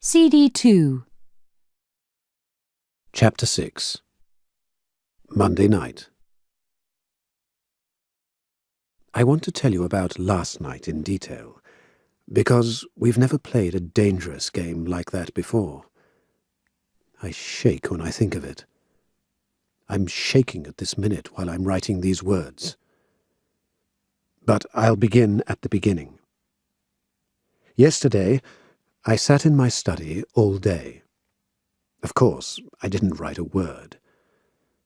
CD2. Chapter 6. Monday night. I want to tell you about last night in detail, because we've never played a dangerous game like that before. I shake when I think of it. I'm shaking at this minute while I'm writing these words. But I'll begin at the beginning. Yesterday, I sat in my study all day. Of course, I didn't write a word.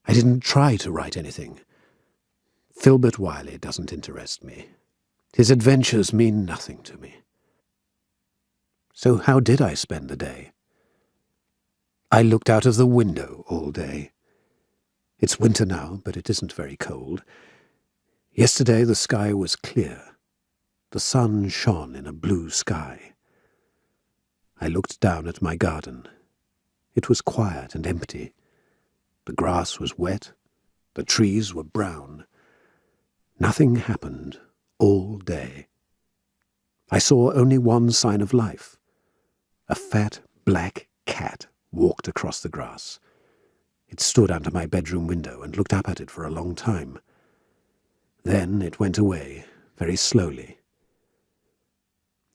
I didn't try to write anything. Filbert Wiley doesn't interest me. His adventures mean nothing to me. So how did I spend the day? I looked out of the window all day. It's winter now, but it isn't very cold. Yesterday the sky was clear. The sun shone in a blue sky. I looked down at my garden. It was quiet and empty. The grass was wet. The trees were brown. Nothing happened all day. I saw only one sign of life. A fat, black cat walked across the grass. It stood under my bedroom window and looked up at it for a long time. Then it went away, very slowly.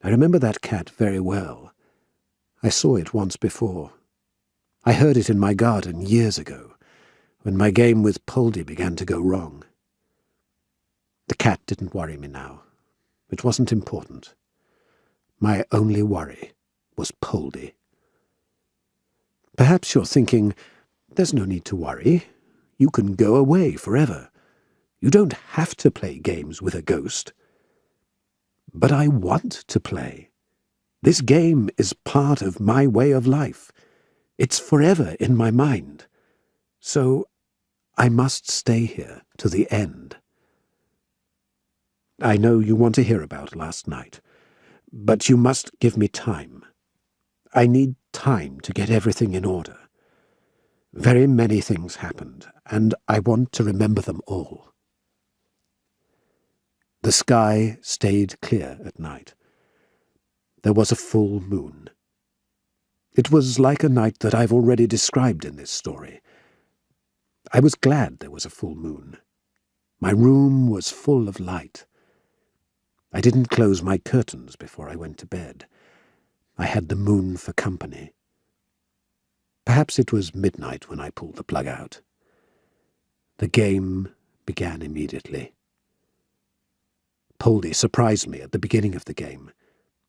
I remember that cat very well. I saw it once before. I heard it in my garden years ago, when my game with Poldy began to go wrong. The cat didn't worry me now. It wasn't important. My only worry was Poldy. Perhaps you're thinking, there's no need to worry. You can go away forever. You don't have to play games with a ghost. But I want to play. This game is part of my way of life. It's forever in my mind. So I must stay here to the end. I know you want to hear about last night, but you must give me time. I need time to get everything in order. Very many things happened, and I want to remember them all. The sky stayed clear at night. There was a full moon. It was like a night that I've already described in this story. I was glad there was a full moon. My room was full of light. I didn't close my curtains before I went to bed. I had the moon for company. Perhaps it was midnight when I pulled the plug out. The game began immediately. Poldy surprised me at the beginning of the game.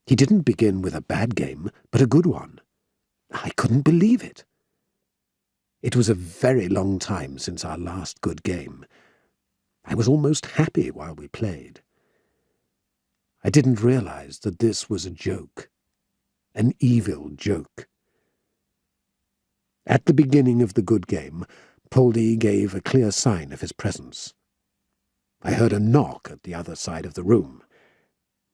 He didn't begin with a bad game, but a good one. I couldn't believe it. It was a very long time since our last good game. I was almost happy while we played. I didn't realize that this was a joke, an evil joke. At the beginning of the good game, Poldy gave a clear sign of his presence. I heard a knock at the other side of the room.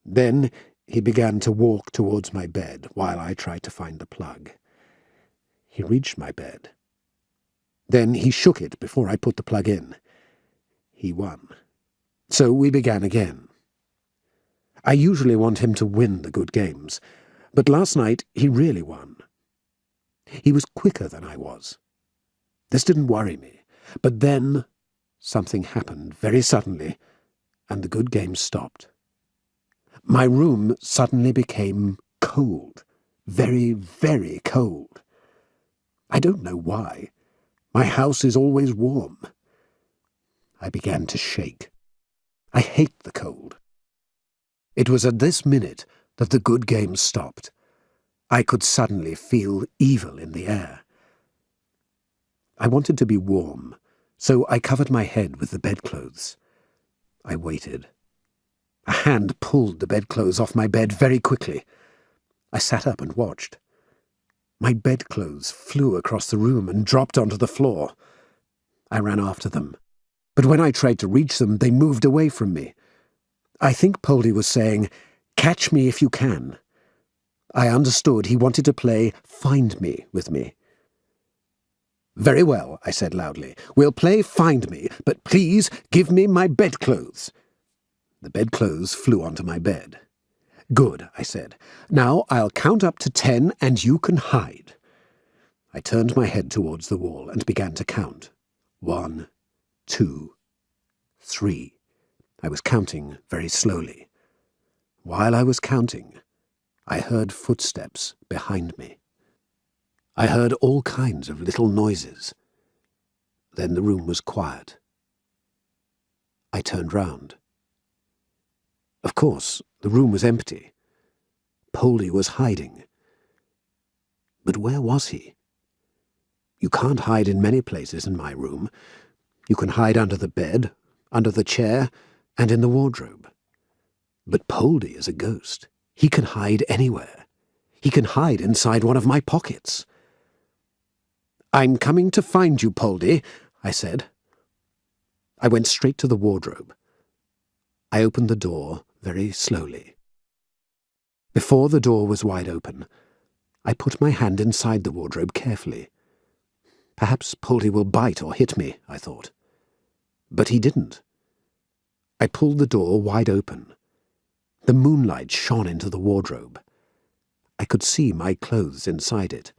Then he began to walk towards my bed while I tried to find the plug. He reached my bed. Then he shook it before I put the plug in. He won. So we began again. I usually want him to win the good games, but last night he really won. He was quicker than I was. This didn't worry me, but then something happened very suddenly, and the good game stopped. My room suddenly became cold, very, very cold. I don't know why. My house is always warm. I began to shake. I hate the cold. It was at this minute that the good game stopped. I could suddenly feel evil in the air. I wanted to be warm, so I covered my head with the bedclothes. I waited. A hand pulled the bedclothes off my bed very quickly. I sat up and watched. My bedclothes flew across the room and dropped onto the floor. I ran after them, but when I tried to reach them, they moved away from me. I think Poldy was saying, "Catch me if you can." I understood he wanted to play Find Me with me. "Very well," I said loudly. "We'll play Find Me, but please give me my bedclothes." The bedclothes flew onto my bed. Good, I said. Now I'll count up to 10 and you can hide. I turned my head towards the wall and began to count. 1, 2, 3. I was counting very slowly. While I was counting, I heard footsteps behind me. I heard all kinds of little noises. Then the room was quiet. I turned round. Of course, the room was empty. Poldy was hiding. But where was he? You can't hide in many places in my room. You can hide under the bed, under the chair, and in the wardrobe. But Poldy is a ghost. He can hide anywhere. He can hide inside one of my pockets. "I'm coming to find you, Poldy," I said. I went straight to the wardrobe. I opened the door very slowly. Before the door was wide open, I put my hand inside the wardrobe carefully. Perhaps Poldy will bite or hit me, I thought. But he didn't. I pulled the door wide open. The moonlight shone into the wardrobe. I could see my clothes inside it.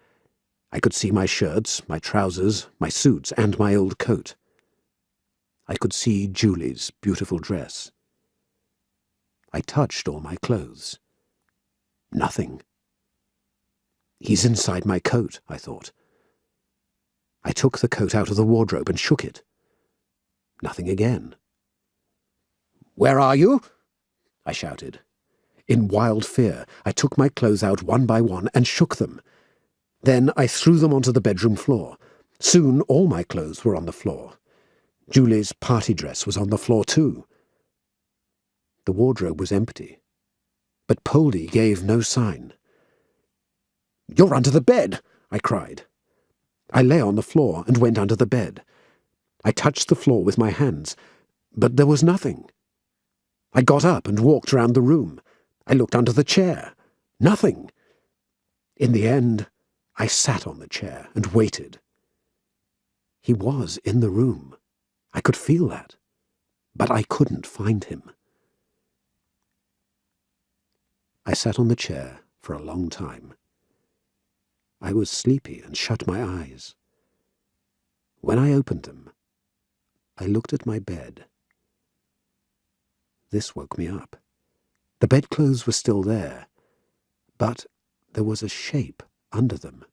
I could see my shirts, my trousers, my suits, and my old coat. I could see Julie's beautiful dress. I touched all my clothes. Nothing. He's inside my coat, I thought. I took the coat out of the wardrobe and shook it. Nothing again. "Where are you?" I shouted. In wild fear, I took my clothes out one by one and shook them. Then I threw them onto the bedroom floor. Soon all my clothes were on the floor. Julie's party dress was on the floor too. The wardrobe was empty, but Poldy gave no sign. "You're under the bed!" I cried. I lay on the floor and went under the bed. I touched the floor with my hands, but there was nothing. I got up and walked around the room. I looked under the chair. Nothing. In the end, I sat on the chair and waited. He was in the room. I could feel that, but I couldn't find him. I sat on the chair for a long time. I was sleepy and shut my eyes. When I opened them, I looked at my bed. This woke me up. The bedclothes were still there, but there was a shape under them.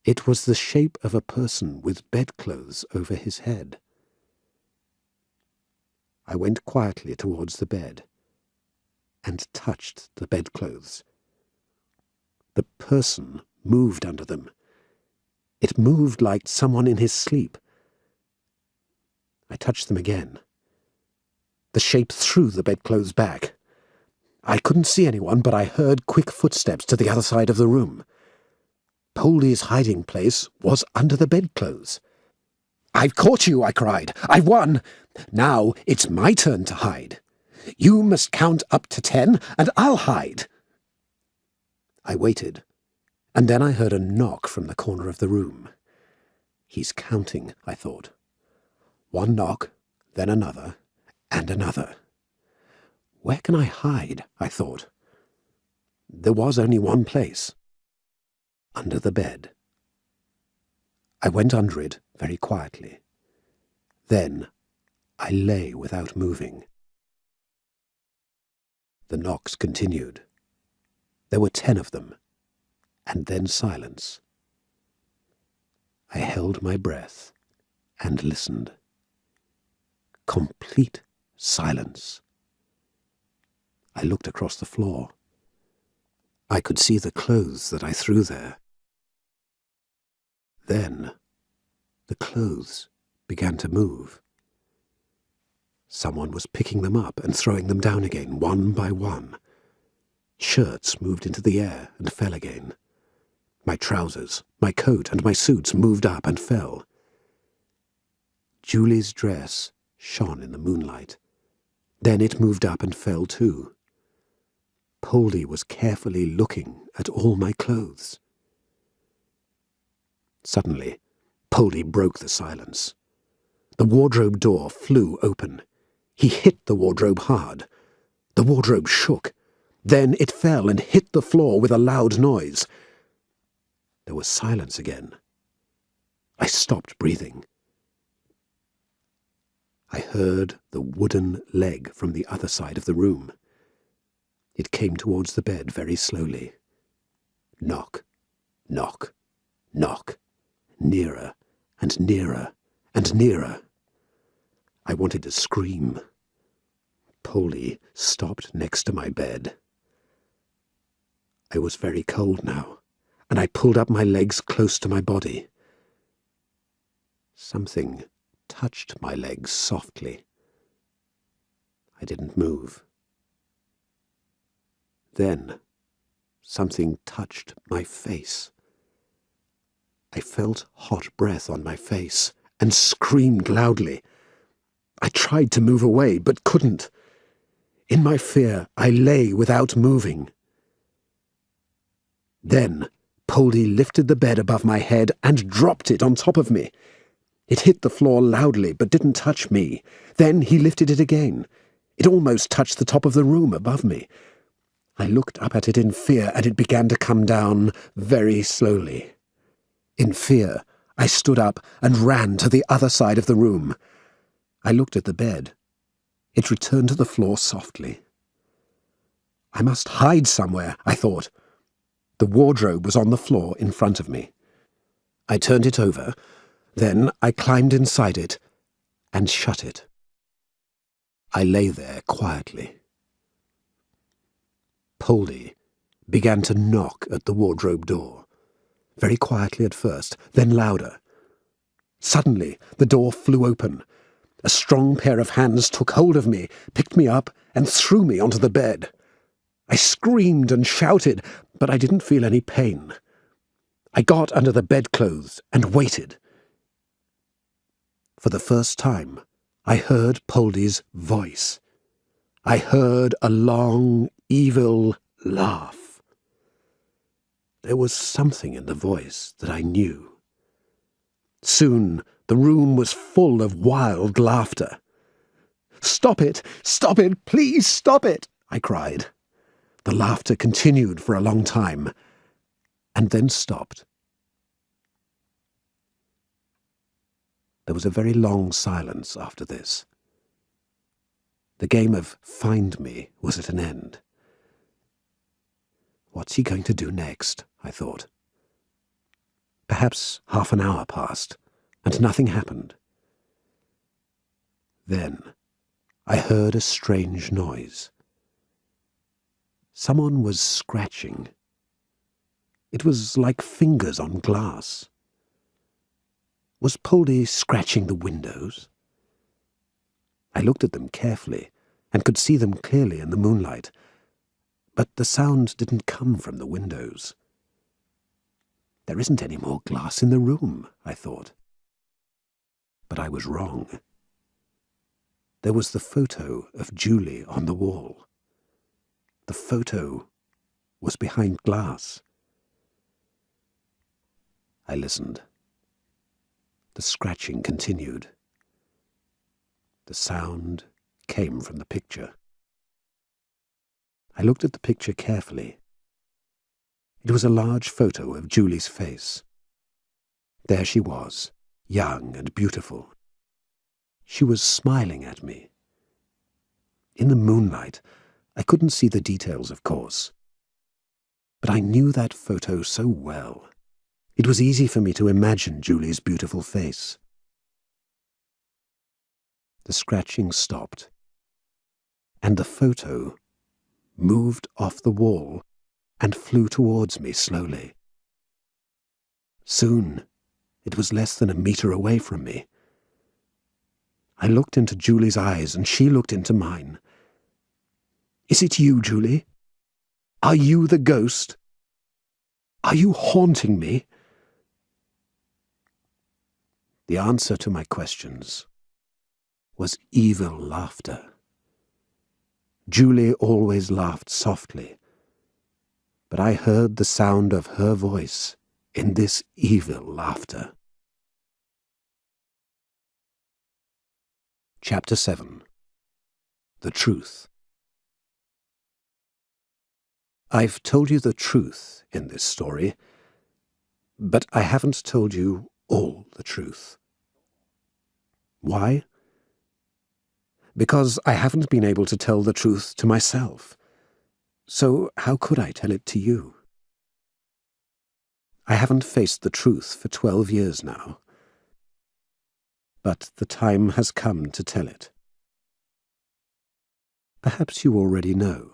It was the shape of a person with bedclothes over his head. I went quietly towards the bed and touched the bedclothes. The person moved under them. It moved like someone in his sleep. I touched them again. The shape threw the bedclothes back. I couldn't see anyone, but I heard quick footsteps to the other side of the room. Poldy's hiding place was under the bedclothes. "I've caught you," I cried. "I've won. Now it's my turn to hide. You must count up to 10, and I'll hide." I waited, and then I heard a knock from the corner of the room. He's counting, I thought. One knock, then another, and another. Where can I hide? I thought. There was only one place. Under the bed. I went under it very quietly. Then I lay without moving. The knocks continued. There were 10 of them, and then silence. I held my breath and listened. Complete silence. I looked across the floor. I could see the clothes that I threw there. Then the clothes began to move. Someone was picking them up and throwing them down again, one by one. Shirts moved into the air and fell again. My trousers, my coat, and my suits moved up and fell. Julie's dress shone in the moonlight. Then it moved up and fell too. Poldy was carefully looking at all my clothes. Suddenly, Poldy broke the silence. The wardrobe door flew open. He hit the wardrobe hard. The wardrobe shook. Then it fell and hit the floor with a loud noise. There was silence again. I stopped breathing. I heard the wooden leg from the other side of the room. It came towards the bed very slowly. Knock, knock, knock, nearer and nearer and nearer. I wanted to scream. Polly stopped next to my bed. I was very cold now, and I pulled up my legs close to my body. Something touched my legs softly. I didn't move. Then something touched my face. I felt hot breath on my face and screamed loudly. I tried to move away, but couldn't. In my fear, I lay without moving. Then Polly lifted the bed above my head and dropped it on top of me. It hit the floor loudly, but didn't touch me. Then he lifted it again. It almost touched the top of the room above me. I looked up at it in fear, and it began to come down very slowly. In fear, I stood up and ran to the other side of the room. I looked at the bed. It returned to the floor softly. I must hide somewhere, I thought. The wardrobe was on the floor in front of me. I turned it over. Then I climbed inside it and shut it. I lay there quietly. Polly began to knock at the wardrobe door, very quietly at first, then louder. Suddenly, the door flew open. A strong pair of hands took hold of me, picked me up, and threw me onto the bed. I screamed and shouted, but I didn't feel any pain. I got under the bedclothes and waited. For the first time, I heard Poldy's voice. I heard a long, evil laugh. There was something in the voice that I knew. Soon the room was full of wild laughter. "Stop it! Stop it! Please stop it!" I cried. The laughter continued for a long time, and then stopped. There was a very long silence after this. The game of Find Me was at an end. What's he going to do next? I thought. Perhaps half an hour passed, and nothing happened. Then I heard a strange noise. Someone was scratching. It was like fingers on glass. Was Poldy scratching the windows? I looked at them carefully and could see them clearly in the moonlight, but the sound didn't come from the windows. There isn't any more glass in the room, I thought. But I was wrong. There was the photo of Julie on the wall. The photo was behind glass. I listened. The scratching continued. The sound came from the picture. I looked at the picture carefully. It was a large photo of Julie's face. There she was, young and beautiful. She was smiling at me. In the moonlight, I couldn't see the details, of course. But I knew that photo so well. It was easy for me to imagine Julie's beautiful face. The scratching stopped, and the photo moved off the wall and flew towards me slowly. Soon, it was less than a meter away from me. I looked into Julie's eyes, and she looked into mine. "Is it you, Julie? Are you the ghost? Are you haunting me?" The answer to my questions was evil laughter. Julie always laughed softly, but I heard the sound of her voice in this evil laughter. Chapter 7. The Truth. I've told you the truth in this story, but I haven't told you all the truth. Why? Because I haven't been able to tell the truth to myself. So how could I tell it to you? I haven't faced the truth for 12 years now. But the time has come to tell it. Perhaps you already know.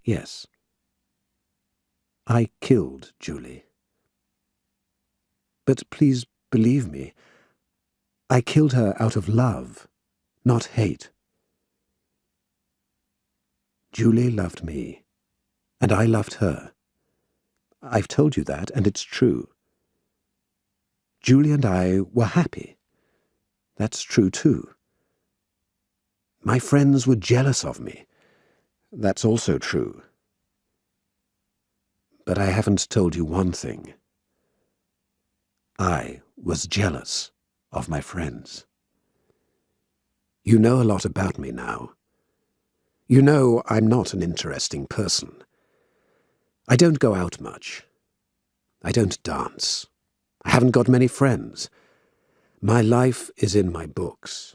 Yes. I killed Julie. But please believe me, I killed her out of love, not hate. Julie loved me, and I loved her. I've told you that, and it's true. Julie and I were happy. That's true too. My friends were jealous of me. That's also true. But I haven't told you one thing. I was jealous of my friends. You know a lot about me now. You know I'm not an interesting person. I don't go out much. I don't dance. I haven't got many friends. My life is in my books.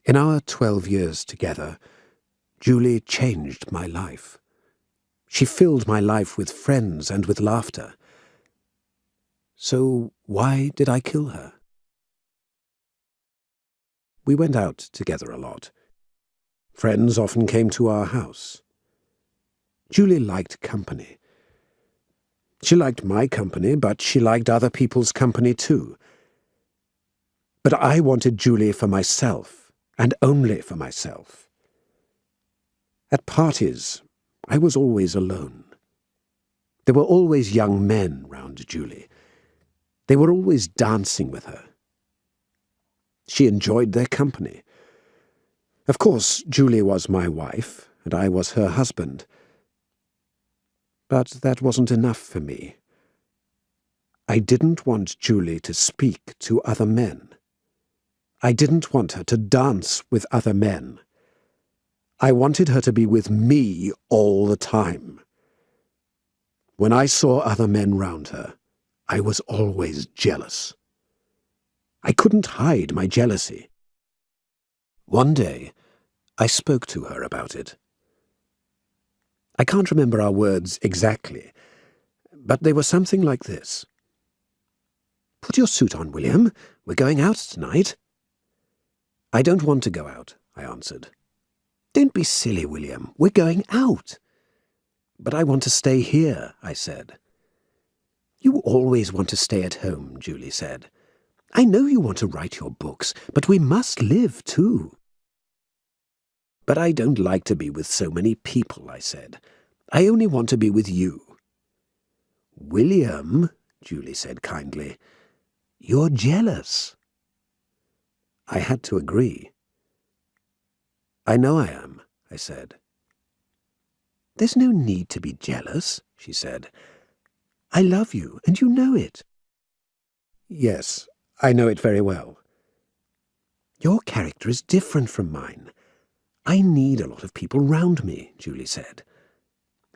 In our 12 years together, Julie changed my life. She filled my life with friends and with laughter. So why did I kill her? We went out together a lot. Friends often came to our house. Julie liked company. She liked my company, but she liked other people's company too. But I wanted Julie for myself, and only for myself. At parties, I was always alone. There were always young men round Julie. They were always dancing with her. She enjoyed their company. Of course, Julie was my wife, and I was her husband. But that wasn't enough for me. I didn't want Julie to speak to other men. I didn't want her to dance with other men. I wanted her to be with me all the time. When I saw other men round her, I was always jealous. I couldn't hide my jealousy. One day, I spoke to her about it. I can't remember our words exactly, but they were something like this. "Put your suit on, William. We're going out tonight." "I don't want to go out," I answered. "Don't be silly, William. We're going out." "But I want to stay here," I said. "You always want to stay at home," Julie said. "I know you want to write your books, but we must live too." "But I don't like to be with so many people," I said. "I only want to be with you." "William," Julie said kindly, "you're jealous." I had to agree. "I know I am," I said. "There's no need to be jealous," she said. "I love you, and you know it." "Yes, I know it very well." "Your character is different from mine. I need a lot of people round me," Julie said.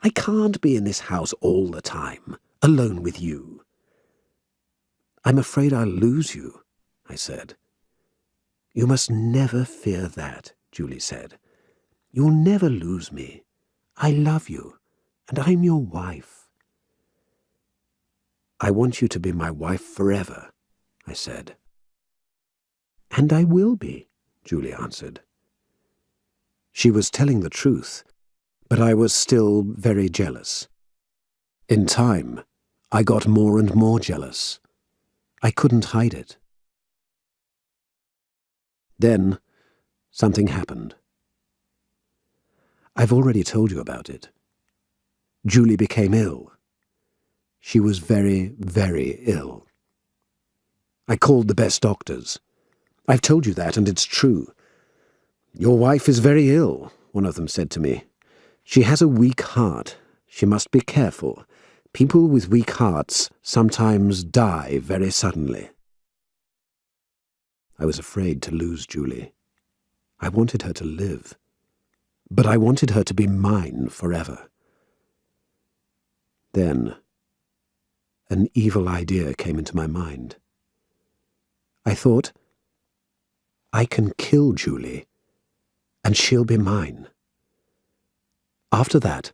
"I can't be in this house all the time, alone with you." "I'm afraid I'll lose you," I said. "You must never fear that," Julie said. "You'll never lose me. I love you, and I'm your wife." "I want you to be my wife forever," I said. "And I will be," Julie answered. She was telling the truth, but I was still very jealous. In time, I got more and more jealous. I couldn't hide it. Then, something happened. I've already told you about it. Julie became ill. She was very, very ill. I called the best doctors. I've told you that, and it's true. "Your wife is very ill," one of them said to me. "She has a weak heart. She must be careful. People with weak hearts sometimes die very suddenly." I was afraid to lose Julie. I wanted her to live. But I wanted her to be mine forever. Then, an evil idea came into my mind. I thought, I can kill Julie, and she'll be mine. After that,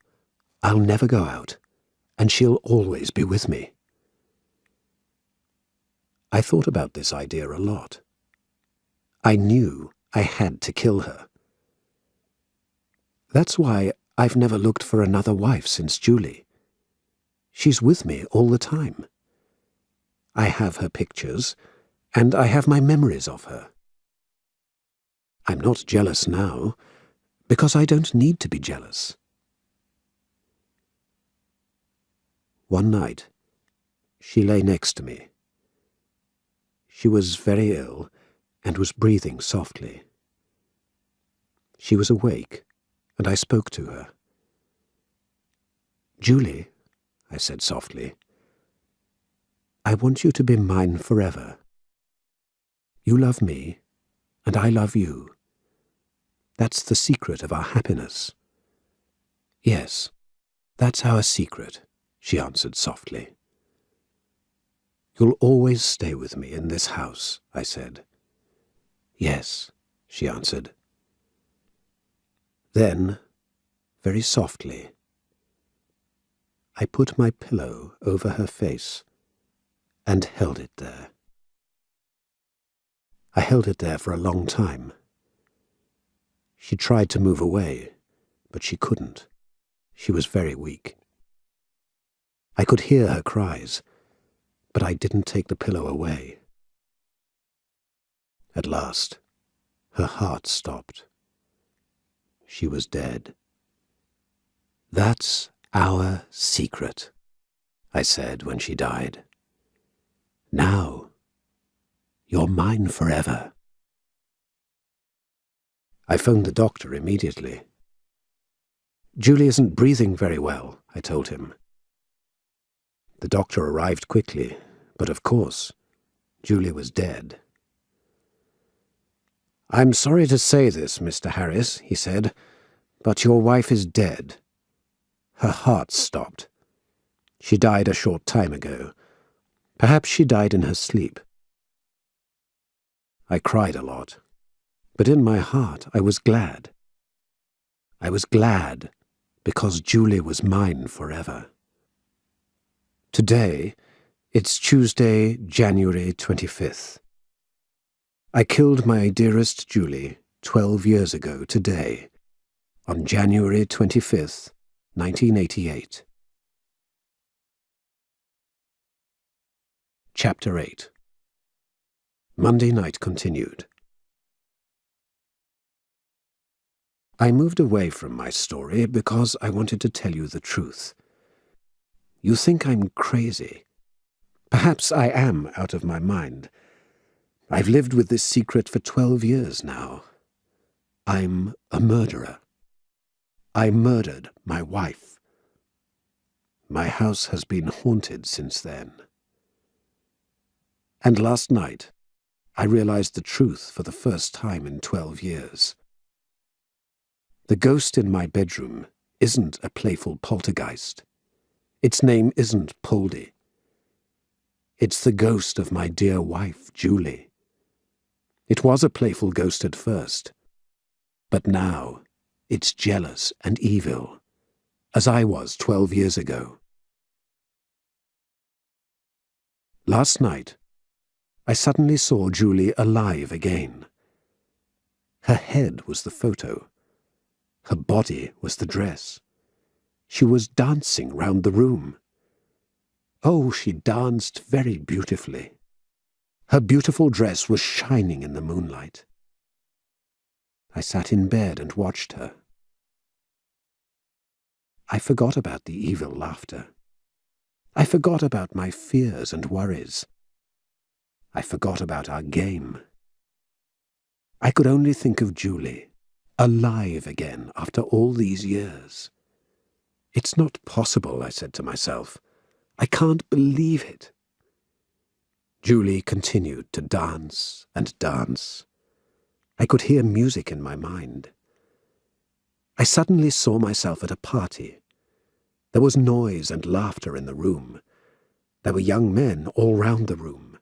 I'll never go out, and she'll always be with me. I thought about this idea a lot. I knew I had to kill her. That's why I've never looked for another wife since Julie. She's with me all the time. I have her pictures, and I have my memories of her. I'm not jealous now, because I don't need to be jealous. One night, she lay next to me. She was very ill and was breathing softly. She was awake, and I spoke to her. "Julie," I said softly, "I want you to be mine forever. You love me, and I love you. That's the secret of our happiness." "Yes, that's our secret," she answered softly. "You'll always stay with me in this house," I said. "Yes," she answered. Then, very softly, I put my pillow over her face and held it there. I held it there for a long time. She tried to move away, but she couldn't. She was very weak. I could hear her cries, but I didn't take the pillow away. At last, her heart stopped. She was dead. "That's our secret," I said when she died. "Now, you're mine forever." I phoned the doctor immediately. "Julie isn't breathing very well," I told him. The doctor arrived quickly, but of course, Julie was dead. "I'm sorry to say this, Mr. Harris," he said, "but your wife is dead. Her heart stopped. She died a short time ago. Perhaps she died in her sleep." I cried a lot, but in my heart I was glad. I was glad because Julie was mine forever. Today, it's Tuesday, January 25th. I killed my dearest Julie 12 years ago today, on January 25th, 1988. Chapter 8. Monday night continued. I moved away from my story because I wanted to tell you the truth. You think I'm crazy. Perhaps I am out of my mind. I've lived with this secret for 12 years now. I'm a murderer. I murdered my wife. My house has been haunted since then. And last night, I realized the truth for the first time in 12 years. The ghost in my bedroom isn't a playful poltergeist. Its name isn't Poldy. It's the ghost of my dear wife, Julie. It was a playful ghost at first, but now it's jealous and evil, as I was 12 years ago. Last night, I suddenly saw Julie alive again. Her head was the photo. Her body was the dress. She was dancing round the room. Oh, she danced very beautifully. Her beautiful dress was shining in the moonlight. I sat in bed and watched her. I forgot about the evil laughter. I forgot about my fears and worries. I forgot about our game. I could only think of Julie, alive again after all these years. "It's not possible," I said to myself. "I can't believe it." Julie continued to dance and dance. I could hear music in my mind. I suddenly saw myself at a party. There was noise and laughter in the room. There were young men all round the room.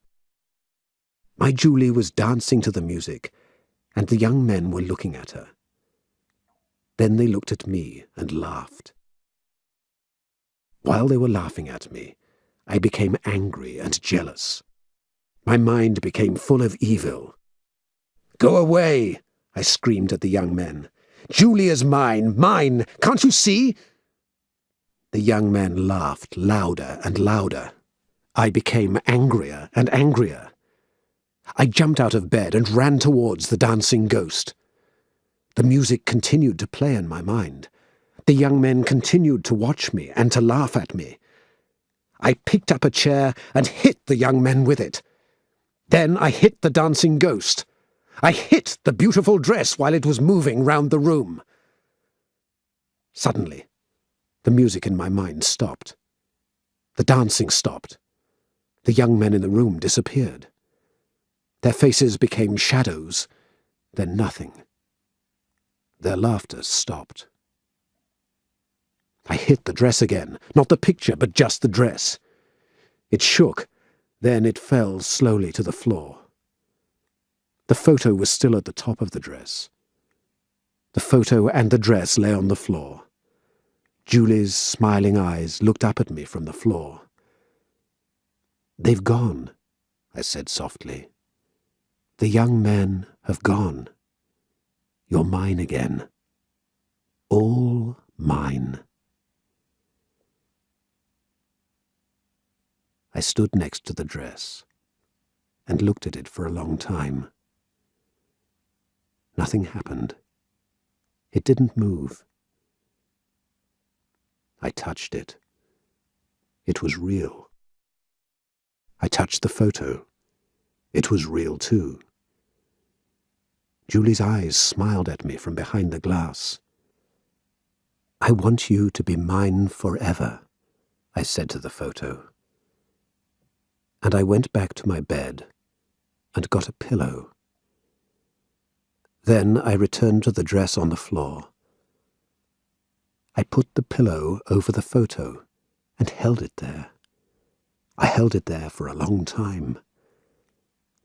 My Julie was dancing to the music, and the young men were looking at her. Then they looked at me and laughed. While they were laughing at me, I became angry and jealous. My mind became full of evil. "Go away!" I screamed at the young men. "Julie is mine, mine! Can't you see?" The young men laughed louder and louder. I became angrier and angrier. I jumped out of bed and ran towards the dancing ghost. The music continued to play in my mind. The young men continued to watch me and to laugh at me. I picked up a chair and hit the young men with it. Then I hit the dancing ghost. I hit the beautiful dress while it was moving round the room. Suddenly, the music in my mind stopped. The dancing stopped. The young men in the room disappeared. Their faces became shadows, then nothing. Their laughter stopped. I hit the dress again, not the picture, but just the dress. It shook, then it fell slowly to the floor. The photo was still at the top of the dress. The photo and the dress lay on the floor. Julie's smiling eyes looked up at me from the floor. "They've gone," I said softly. "The young men have gone. You're mine again. All mine." I stood next to the dress and looked at it for a long time. Nothing happened. It didn't move. I touched it. It was real. I touched the photo. It was real too. Julie's eyes smiled at me from behind the glass. "I want you to be mine forever," I said to the photo. And I went back to my bed and got a pillow. Then I returned to the dress on the floor. I put the pillow over the photo and held it there. I held it there for a long time.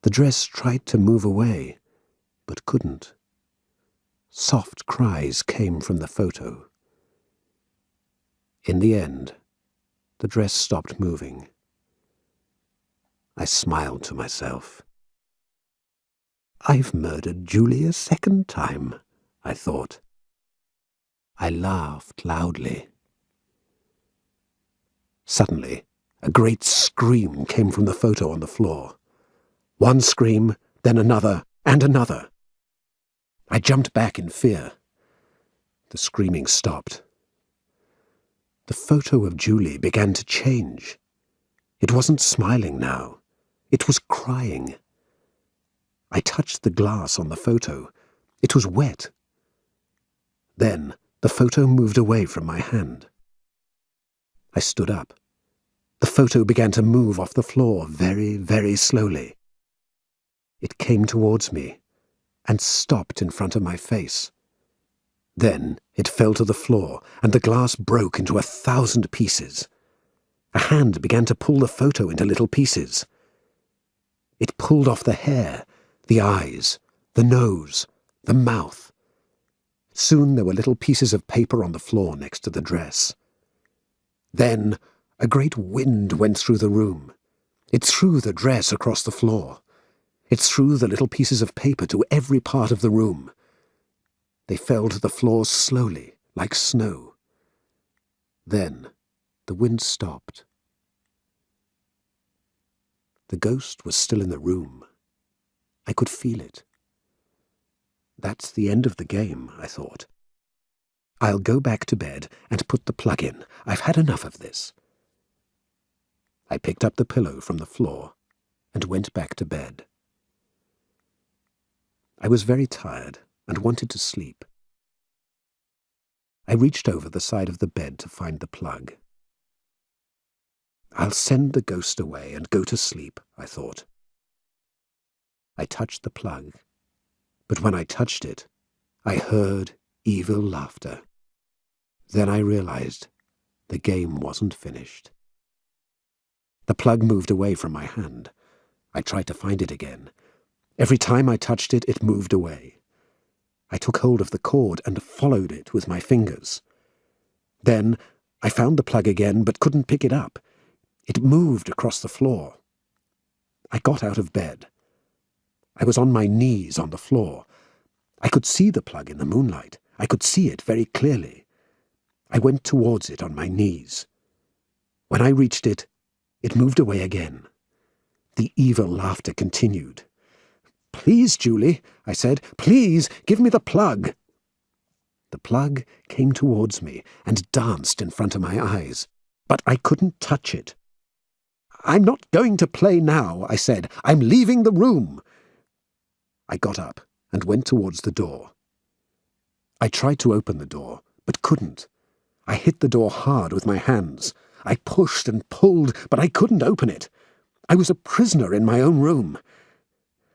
The dress tried to move away, but couldn't. Soft cries came from the photo. In the end, the dress stopped moving. I smiled to myself. "I've murdered Julie a second time," I thought. I laughed loudly. Suddenly, a great scream came from the photo on the floor. One scream, then another, and another. I jumped back in fear. The screaming stopped. The photo of Julie began to change. It wasn't smiling now. It was crying. I touched the glass on the photo. It was wet. Then the photo moved away from my hand. I stood up. The photo began to move off the floor very, very slowly. It came towards me and stopped in front of my face. Then it fell to the floor and the glass broke into 1,000 pieces. A hand began to pull the photo into little pieces. It pulled off the hair, the eyes, the nose, the mouth. Soon there were little pieces of paper on the floor next to the dress. Then a great wind went through the room. It threw the dress across the floor. It threw the little pieces of paper to every part of the room. They fell to the floor slowly, like snow. Then the wind stopped. The ghost was still in the room. I could feel it. That's the end of the game, I thought. I'll go back to bed and put the plug in. I've had enough of this. I picked up the pillow from the floor and went back to bed. I was very tired and wanted to sleep. I reached over the side of the bed to find the plug. I'll send the ghost away and go to sleep, I thought. I touched the plug, but when I touched it, I heard evil laughter. Then I realized the game wasn't finished. The plug moved away from my hand. I tried to find it again. Every time I touched it, it moved away. I took hold of the cord and followed it with my fingers. Then I found the plug again, but couldn't pick it up. It moved across the floor. I got out of bed. I was on my knees on the floor. I could see the plug in the moonlight. I could see it very clearly. I went towards it on my knees. When I reached it, it moved away again. The evil laughter continued. "Please, Julie," I said, "please, give me the plug." The plug came towards me and danced in front of my eyes, but I couldn't touch it. "I'm not going to play now," I said. "I'm leaving the room." I got up and went towards the door. I tried to open the door, but couldn't. I hit the door hard with my hands. I pushed and pulled, but I couldn't open it. I was a prisoner in my own room.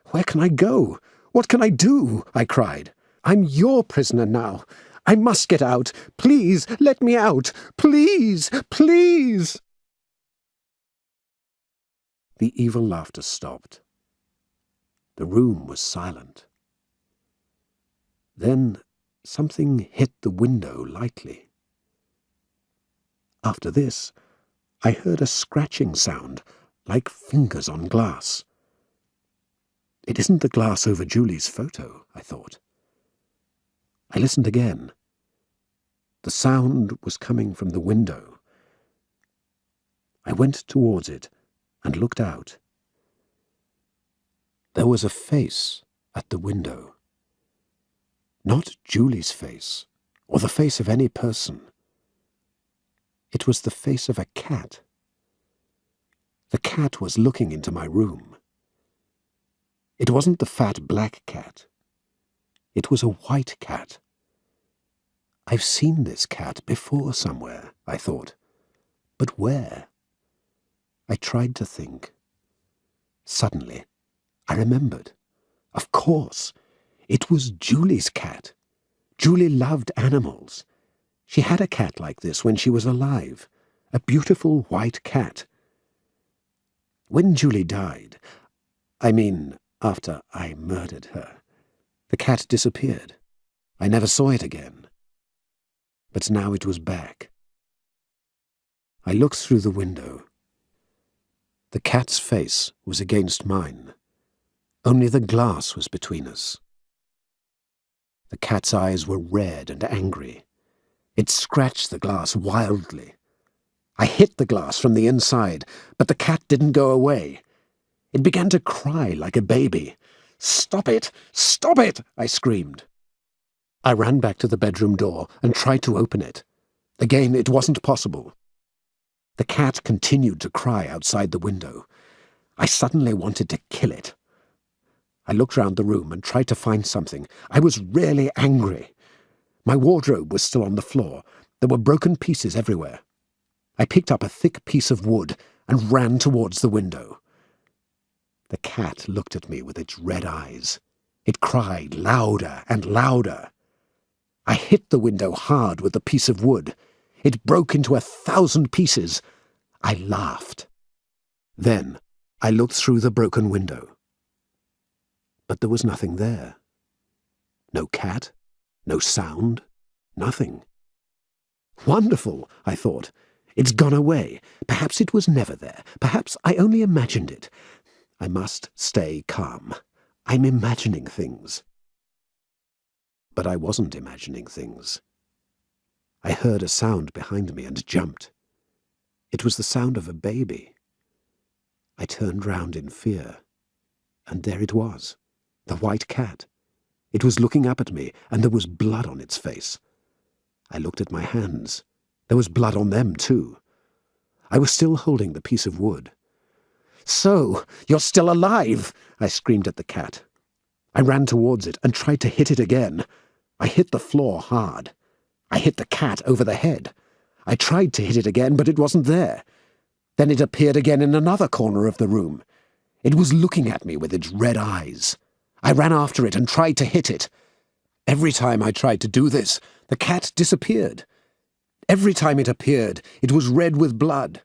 "Where can I go? What can I do?" I cried. "I'm your prisoner now. I must get out. Please, let me out. Please, please." The evil laughter stopped. The room was silent. Then something hit the window lightly. After this, I heard a scratching sound, like fingers on glass. It isn't the glass over Julie's photo, I thought. I listened again. The sound was coming from the window. I went towards it and looked out. There was a face at the window. Not Julie's face, or the face of any person. It was the face of a cat. The cat was looking into my room. It wasn't the fat black cat. It was a white cat. I've seen this cat before somewhere, I thought. But where? I tried to think. Suddenly, I remembered. Of course, it was Julie's cat. Julie loved animals. She had a cat like this when she was alive, a beautiful white cat. When Julie died, after I murdered her, the cat disappeared. I never saw it again. But now it was back. I looked through the window. The cat's face was against mine. Only the glass was between us. The cat's eyes were red and angry. It scratched the glass wildly. I hit the glass from the inside, but the cat didn't go away. It began to cry like a baby. "Stop it! Stop it!" I screamed. I ran back to the bedroom door and tried to open it. Again, it wasn't possible. The cat continued to cry outside the window. I suddenly wanted to kill it. I looked round the room and tried to find something. I was really angry. My wardrobe was still on the floor. There were broken pieces everywhere. I picked up a thick piece of wood and ran towards the window. The cat looked at me with its red eyes. It cried louder and louder. I hit the window hard with the piece of wood. It broke into 1,000 pieces. I laughed. Then I looked through the broken window. But there was nothing there. No cat, no sound, nothing. Wonderful, I thought. It's gone away. Perhaps it was never there. Perhaps I only imagined it. I must stay calm. I'm imagining things. But I wasn't imagining things. I heard a sound behind me and jumped. It was the sound of a baby. I turned round in fear, and there it was, the white cat. It was looking up at me, and there was blood on its face. I looked at my hands. There was blood on them, too. I was still holding the piece of wood. "So, you're still alive!" I screamed at the cat. I ran towards it and tried to hit it again. I hit the floor hard. I hit the cat over the head. I tried to hit it again, but it wasn't there. Then it appeared again in another corner of the room. It was looking at me with its red eyes. I ran after it and tried to hit it. Every time I tried to do this, the cat disappeared. Every time it appeared, it was red with blood.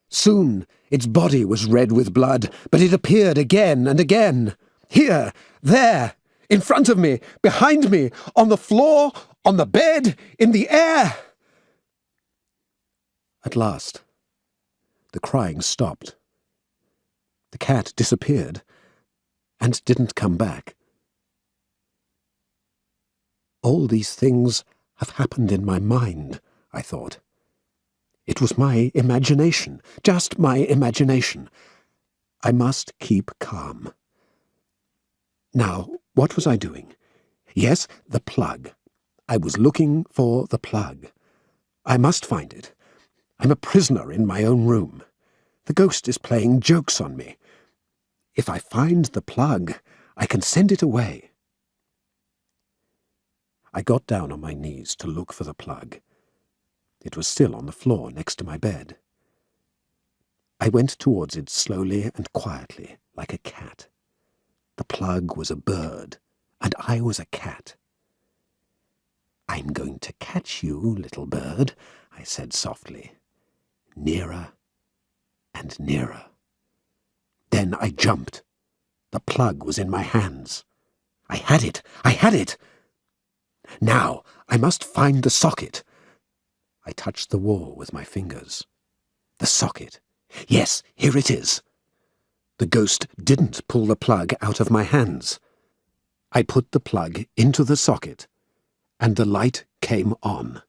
Soon, its body was red with blood, but it appeared again and again. Here, there, in front of me, behind me, on the floor, on the bed, in the air. At last, the crying stopped. The cat disappeared and didn't come back. All these things have happened in my mind, I thought. It was my imagination, just my imagination. I must keep calm. Now, what was I doing? Yes, the plug. I was looking for the plug. I must find it. I'm a prisoner in my own room. The ghost is playing jokes on me. If I find the plug, I can send it away. I got down on my knees to look for the plug. It was still on the floor next to my bed. I went towards it slowly and quietly, like a cat. The plug was a bird, and I was a cat. "I'm going to catch you, little bird," I said softly. Nearer and nearer. Then I jumped. The plug was in my hands. I had it! I had it! Now I must find the socket. I touched the wall with my fingers. The socket. Yes, here it is. The ghost didn't pull the plug out of my hands. I put the plug into the socket, and the light came on.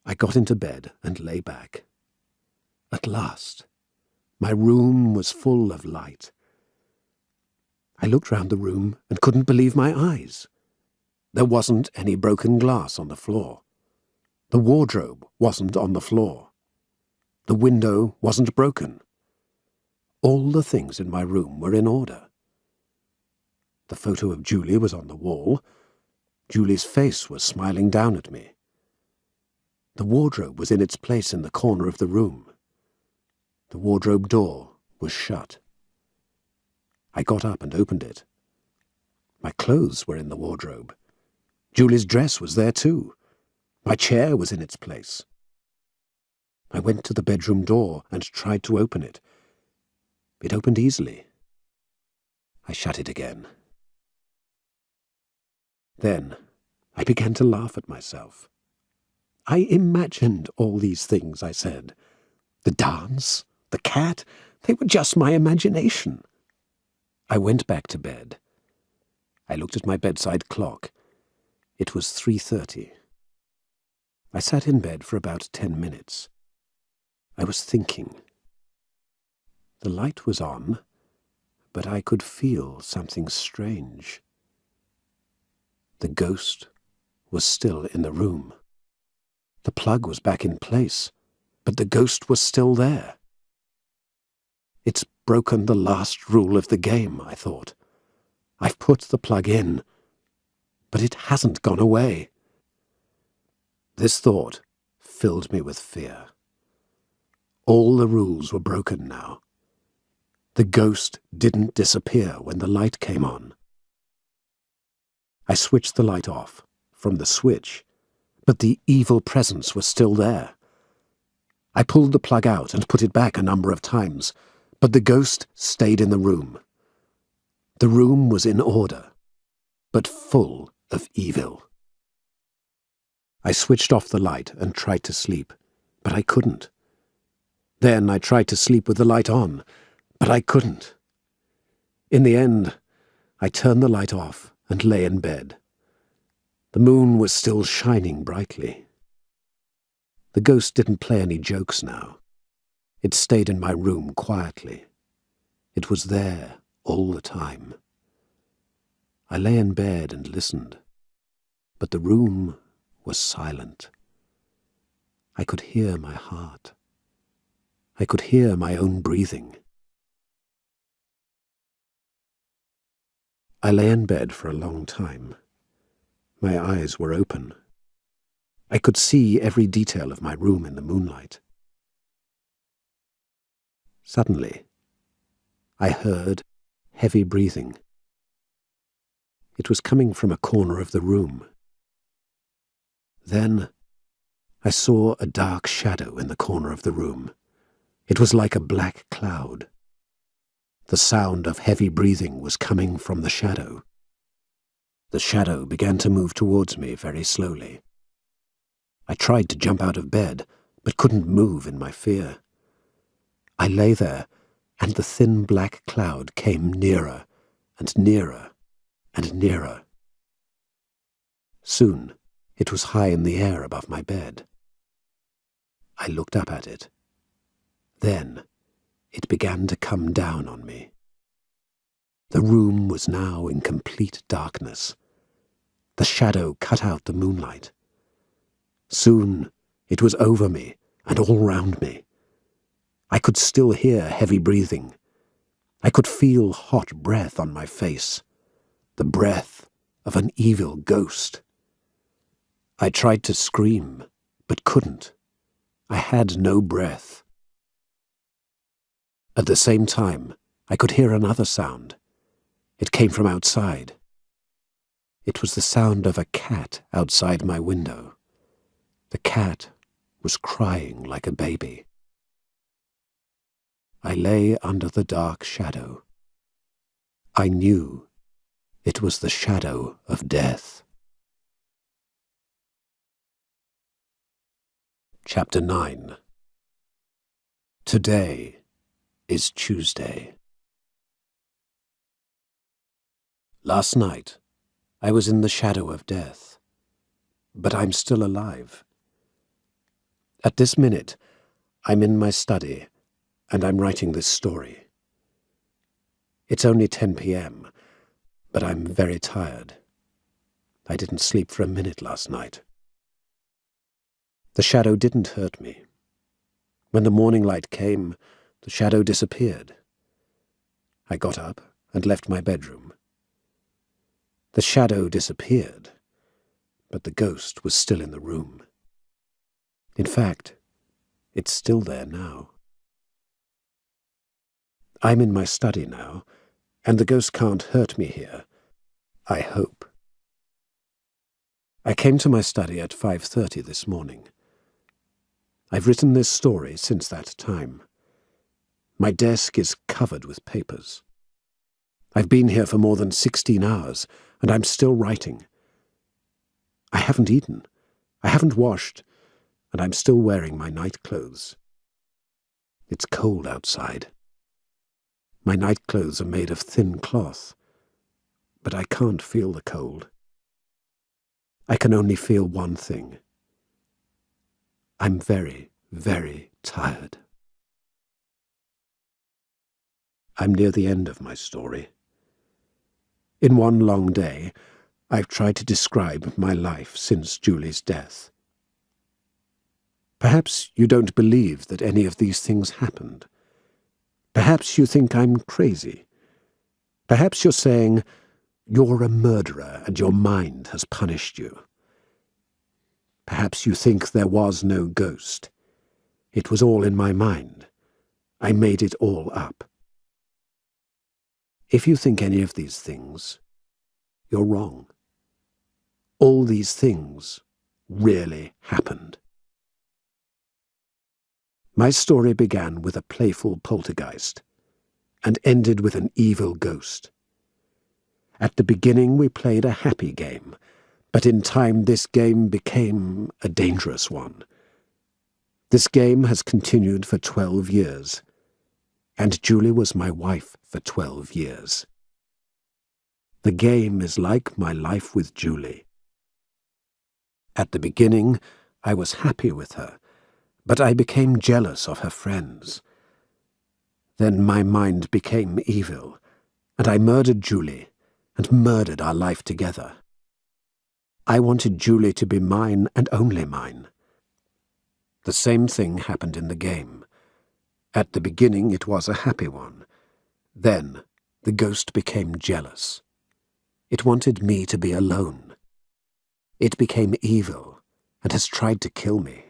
I got into bed and lay back. At last, my room was full of light. I looked round the room and couldn't believe my eyes. There wasn't any broken glass on the floor. The wardrobe wasn't on the floor. The window wasn't broken. All the things in my room were in order. The photo of Julie was on the wall. Julie's face was smiling down at me. The wardrobe was in its place in the corner of the room. The wardrobe door was shut. I got up and opened it. My clothes were in the wardrobe. Julie's dress was there too. My chair was in its place. I went to the bedroom door and tried to open it. It opened easily. I shut it again. Then I began to laugh at myself. I imagined all these things, I said. The dance, the cat, they were just my imagination. I went back to bed. I looked at my bedside clock. It was 3:30. I sat in bed for about 10 minutes. I was thinking. The light was on, but I could feel something strange. The ghost was still in the room. The plug was back in place, but the ghost was still there. It's broken the last rule of the game, I thought. I've put the plug in, but it hasn't gone away. This thought filled me with fear. All the rules were broken now. The ghost didn't disappear when the light came on. I switched the light off from the switch, but the evil presence was still there. I pulled the plug out and put it back a number of times, but the ghost stayed in the room. The room was in order, but full of evil. I switched off the light and tried to sleep, but I couldn't. Then I tried to sleep with the light on, but I couldn't. In the end, I turned the light off and lay in bed. The moon was still shining brightly. The ghost didn't play any jokes now. It stayed in my room quietly. It was there all the time. I lay in bed and listened, but the room was silent. I could hear my heart. I could hear my own breathing. I lay in bed for a long time. My eyes were open. I could see every detail of my room in the moonlight. Suddenly, I heard heavy breathing. It was coming from a corner of the room. Then I saw a dark shadow in the corner of the room. It was like a black cloud. The sound of heavy breathing was coming from the shadow. The shadow began to move towards me very slowly. I tried to jump out of bed, but couldn't move in my fear. I lay there, and the thin black cloud came nearer and nearer and nearer. Soon, it was high in the air above my bed. I looked up at it. Then, it began to come down on me. The room was now in complete darkness. The shadow cut out the moonlight. Soon, it was over me and all round me. I could still hear heavy breathing. I could feel hot breath on my face, the breath of an evil ghost. I tried to scream, but couldn't. I had no breath. At the same time, I could hear another sound. It came from outside. It was the sound of a cat outside my window. The cat was crying like a baby. I lay under the dark shadow. I knew it was the shadow of death. Chapter 9. Today is Tuesday. Last night, I was in the shadow of death, but I'm still alive. At this minute, I'm in my study, and I'm writing this story. It's only 10 p.m., but I'm very tired. I didn't sleep for a minute last night. The shadow didn't hurt me. When the morning light came, the shadow disappeared. I got up and left my bedroom. The shadow disappeared, but the ghost was still in the room. In fact, it's still there now. I'm in my study now, and the ghost can't hurt me here. I hope. I came to my study at 5:30 this morning. I've written this story since that time. My desk is covered with papers. I've been here for more than 16 hours, and I'm still writing. I haven't eaten. I haven't washed, and I'm still wearing my night clothes. It's cold outside. My night clothes are made of thin cloth, but I can't feel the cold. I can only feel one thing. I'm very, very tired. I'm near the end of my story. In one long day, I've tried to describe my life since Julie's death. Perhaps you don't believe that any of these things happened. Perhaps you think I'm crazy. Perhaps you're saying, you're a murderer and your mind has punished you. Perhaps you think there was no ghost. It was all in my mind. I made it all up. If you think any of these things, you're wrong. All these things really happened. My story began with a playful poltergeist and ended with an evil ghost. At the beginning we played a happy game, but in time this game became a dangerous one. This game has continued for 12 years, and Julie was my wife for 12 years. The game is like my life with Julie. At the beginning, I was happy with her, but I became jealous of her friends. Then my mind became evil, and I murdered Julie and murdered our life together. I wanted Julie to be mine and only mine. The same thing happened in the game. At the beginning it was a happy one. Then the ghost became jealous. It wanted me to be alone. It became evil and has tried to kill me.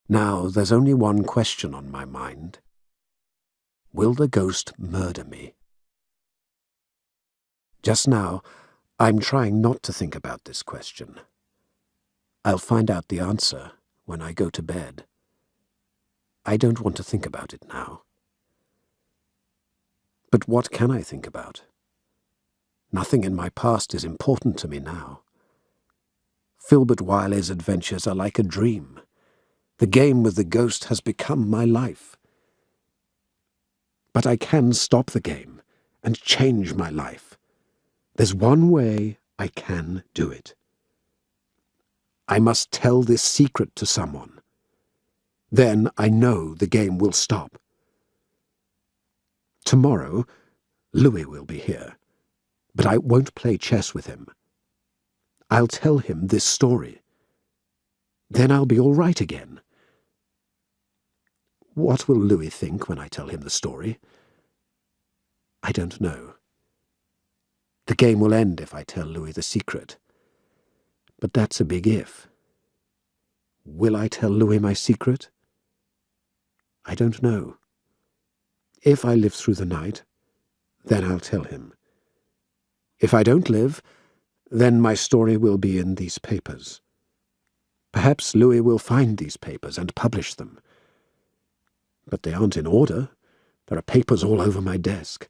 Now there's only one question on my mind. Will the ghost murder me? Just now, I'm trying not to think about this question. I'll find out the answer when I go to bed. I don't want to think about it now. But what can I think about? Nothing in my past is important to me now. Filbert Wiley's adventures are like a dream. The game with the ghost has become my life. But I can stop the game and change my life. There's one way I can do it. I must tell this secret to someone. Then I know the game will stop. Tomorrow, Louis will be here, but I won't play chess with him. I'll tell him this story. Then I'll be all right again. What will Louis think when I tell him the story? I don't know. The game will end if I tell Louis the secret. But that's a big if. Will I tell Louis my secret? I don't know. If I live through the night, then I'll tell him. If I don't live, then my story will be in these papers. Perhaps Louis will find these papers and publish them. But they aren't in order. There are papers all over my desk.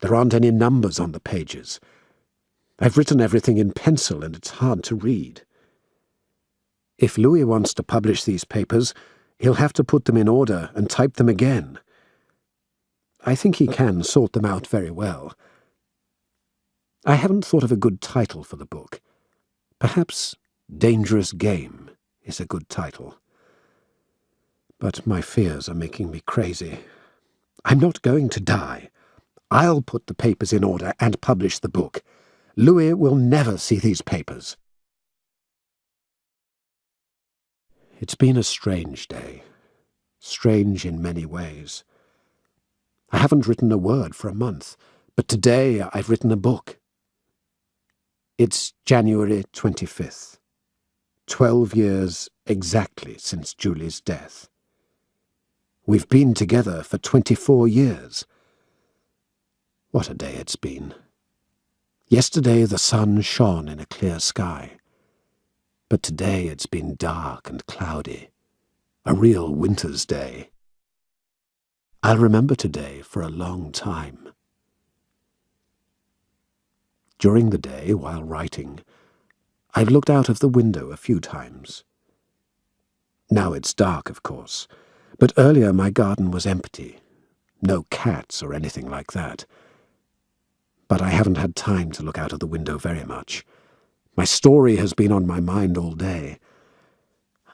There aren't any numbers on the pages. I've written everything in pencil, and it's hard to read. If Louis wants to publish these papers, he'll have to put them in order and type them again. I think he can sort them out very well. I haven't thought of a good title for the book. Perhaps Dangerous Game is a good title. But my fears are making me crazy. I'm not going to die. I'll put the papers in order and publish the book. Louis will never see these papers. It's been a strange day. Strange in many ways. I haven't written a word for a month, but today I've written a book. It's January 25th. 12 years exactly since Julie's death. We've been together for 24 years. What a day it's been. Yesterday the sun shone in a clear sky. But today it's been dark and cloudy. A real winter's day. I'll remember today for a long time. During the day, while writing, I've looked out of the window a few times. Now it's dark, of course, but earlier my garden was empty. No cats or anything like that. But I haven't had time to look out of the window very much. My story has been on my mind all day.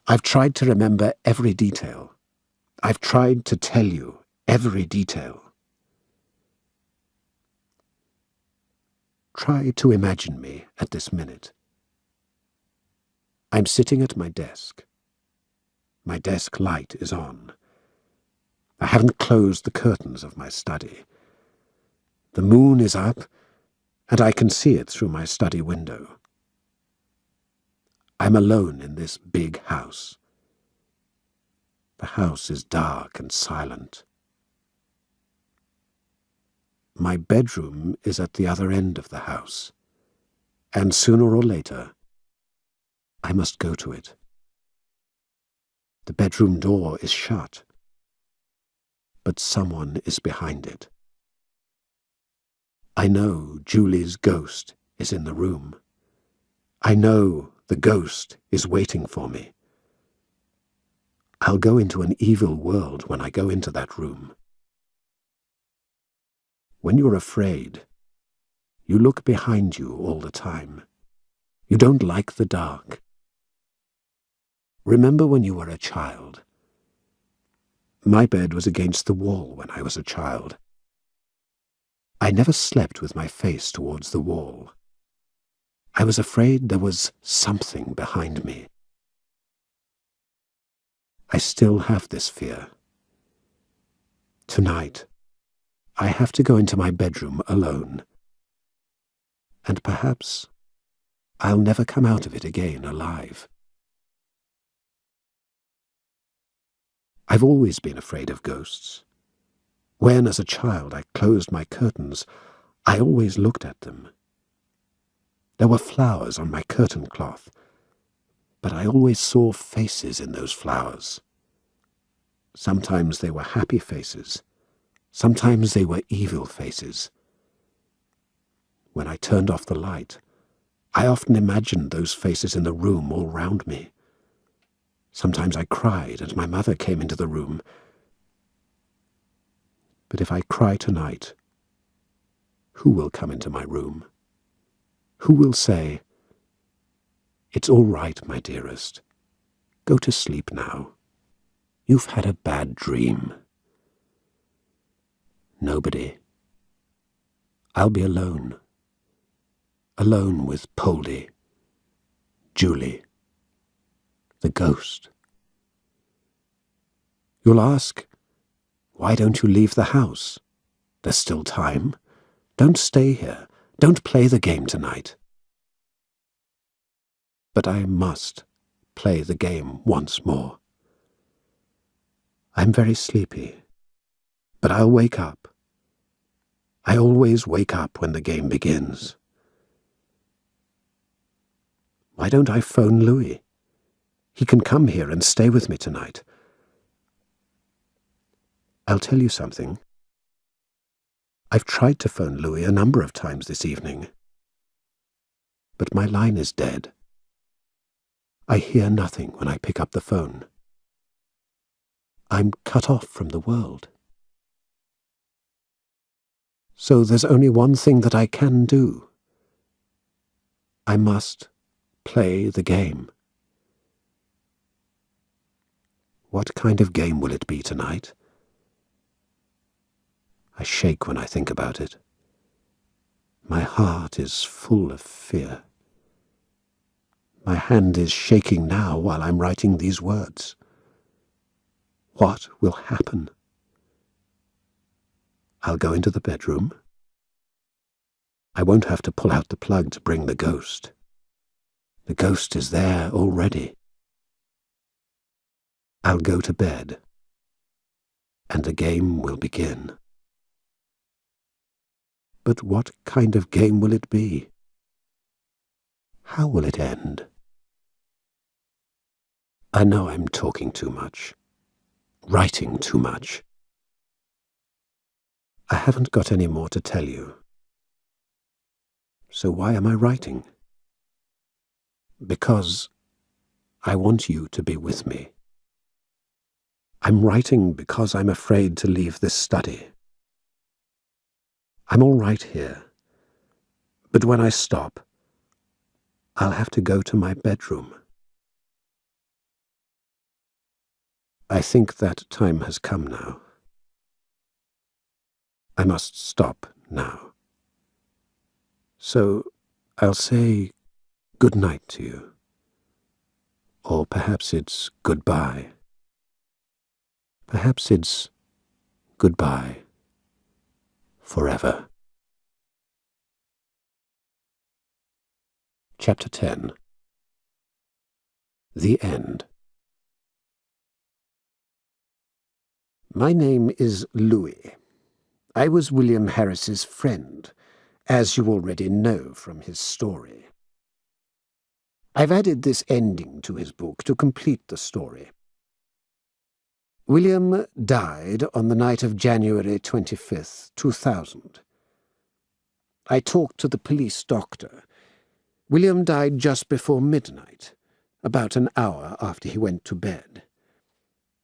I've tried to remember every detail. I've tried to tell you every detail. Try to imagine me at this minute. I'm sitting at my desk. My desk light is on. I haven't closed the curtains of my study. The moon is up, and I can see it through my study window. I'm alone in this big house. The house is dark and silent. My bedroom is at the other end of the house, and sooner or later, I must go to it. The bedroom door is shut, but someone is behind it. I know Julie's ghost is in the room. I know the ghost is waiting for me. I'll go into an evil world when I go into that room. When you're afraid, you look behind you all the time. You don't like the dark. Remember when you were a child? My bed was against the wall when I was a child. I never slept with my face towards the wall. I was afraid there was something behind me. I still have this fear. Tonight, I have to go into my bedroom alone. And perhaps I'll never come out of it again alive. I've always been afraid of ghosts. When, as a child, I closed my curtains, I always looked at them, There were flowers on my curtain cloth, but I always saw faces in those flowers. Sometimes they were happy faces. Sometimes they were evil faces. When I turned off the light, I often imagined those faces in the room all round me. Sometimes I cried, and my mother came into the room. But if I cry tonight, who will come into my room? Who will say, "It's all right, my dearest. Go to sleep now. You've had a bad dream"? Nobody. I'll be alone. Alone with Poldy, Julie, the ghost. You'll ask, why don't you leave the house? There's still time. Don't stay here. Don't play the game tonight. But I must play the game once more. I'm very sleepy, but I'll wake up. I always wake up when the game begins. Why don't I phone Louis? He can come here and stay with me tonight. I'll tell you something. I've tried to phone Louis a number of times this evening, but my line is dead. I hear nothing when I pick up the phone. I'm cut off from the world. So there's only one thing that I can do. I must play the game. What kind of game will it be tonight? I shake when I think about it. My heart is full of fear. My hand is shaking now while I'm writing these words. What will happen? I'll go into the bedroom. I won't have to pull out the plug to bring the ghost. The ghost is there already. I'll go to bed, and the game will begin. But what kind of game will it be? How will it end? I know I'm talking too much, writing too much. I haven't got any more to tell you. So why am I writing? Because I want you to be with me. I'm writing because I'm afraid to leave this study. I'm all right here, but when I stop, I'll have to go to my bedroom. I think that time has come now. I must stop now. So I'll say good night to you. Or perhaps it's goodbye. Perhaps it's goodbye forever. Chapter 10. The End. My name is Louis. I was William Harris's friend, as you already know from his story. I've added this ending to his book to complete the story. William died on the night of January 25th, 2000. I talked to the police doctor. William died just before midnight, about an hour after he went to bed.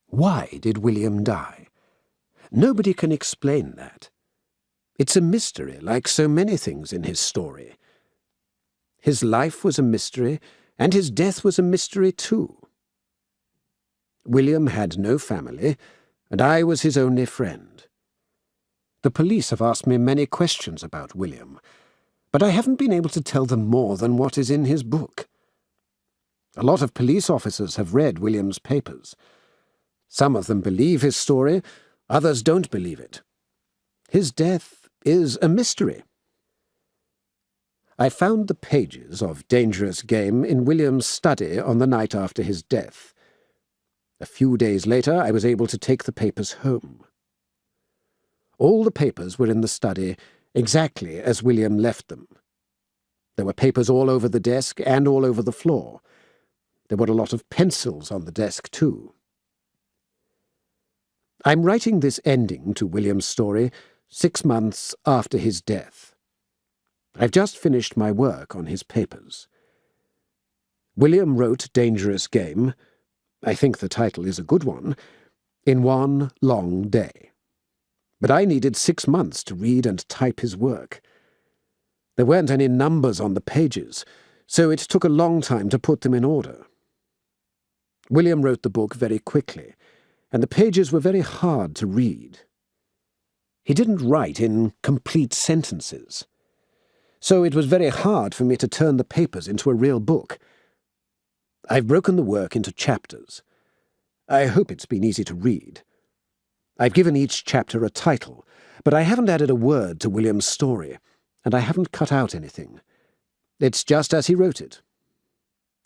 Why did William die? Nobody can explain that. It's a mystery, like so many things in his story. His life was a mystery, and his death was a mystery too. William had no family, and I was his only friend. The police have asked me many questions about William, but I haven't been able to tell them more than what is in his book. A lot of police officers have read William's papers. Some of them believe his story, others don't believe it. His death is a mystery. I found the pages of Dangerous Game in William's study on the night after his death. A few days later, I was able to take the papers home. All the papers were in the study exactly as William left them. There were papers all over the desk and all over the floor. There were a lot of pencils on the desk, too. I'm writing this ending to William's story 6 months after his death. I've just finished my work on his papers. William wrote Dangerous Game, I think the title is a good one, in one long day. But I needed 6 months to read and type his work. There weren't any numbers on the pages, so it took a long time to put them in order. William wrote the book very quickly, and the pages were very hard to read. He didn't write in complete sentences, so it was very hard for me to turn the papers into a real book. I've broken the work into chapters. I hope it's been easy to read. I've given each chapter a title, but I haven't added a word to William's story, and I haven't cut out anything. It's just as he wrote it.